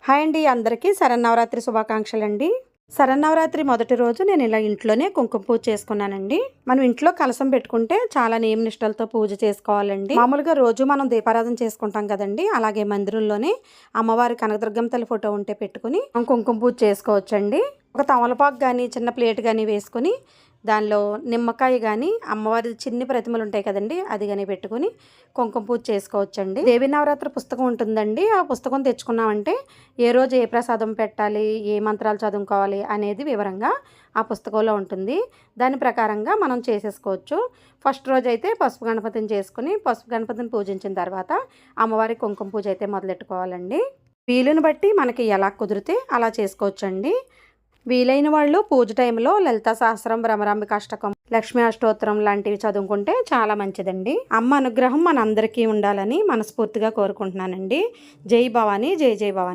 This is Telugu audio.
హాయ్ అండి, అందరికీ శరన్నవరాత్రి శుభాకాంక్షలండి. శరన్నవరాత్రి మొదటి రోజు నేను ఇలా ఇంట్లోనే కుంకుమ పూజ చేసుకున్నానండి. మనం ఇంట్లో కలశం పెట్టుకుంటే చాలా నియమ నిష్టలతో పూజ చేసుకోవాలండి. మామూలుగా రోజు మనం దీపారాధన చేసుకుంటాం కదండి, అలాగే మందిరంలోనే అమ్మవారి కనకదుర్గమ్మ తల్లి ఫోటో ఉంటే పెట్టుకుని కుంకుమ పూజ చేసుకోవచ్చండి. ఒక తమలపాకు కానీ చిన్న ప్లేట్ కానీ వేసుకుని దానిలో నిమ్మకాయ కానీ అమ్మవారి చిన్ని ప్రతిమలు ఉంటాయి కదండి, అది కానీ పెట్టుకుని కుంకుమ పూజ చేసుకోవచ్చండి. దేవి నవరాత్రి పుస్తకం ఉంటుందండి. ఆ పుస్తకం తెచ్చుకున్నామంటే ఏ రోజు ఏ ప్రసాదం పెట్టాలి, ఏ మంత్రాలు చదువుకోవాలి అనేది వివరంగా ఆ పుస్తకంలో ఉంటుంది. దాని ప్రకారంగా మనం చేసేసుకోవచ్చు. ఫస్ట్ రోజు అయితే పసుపు గణపతిని చేసుకుని పసుపు గణపతిని పూజించిన తర్వాత అమ్మవారి కుంకుమ పూజ అయితే మొదలెట్టుకోవాలండి. వీలుని బట్టి మనకి ఎలా కుదిరితే అలా చేసుకోవచ్చండి. వీలైన వాళ్ళు పూజ టైంలో లలితా సహస్రం, భ్రమరాంబిక అష్టకం, లక్ష్మీ అష్టోత్తరం లాంటివి చదువుకుంటే చాలా మంచిదండి. అమ్మ అనుగ్రహం మనందరికీ ఉండాలని మనస్ఫూర్తిగా కోరుకుంటున్నానండి. జై భవానీ, జై జై భవానీ.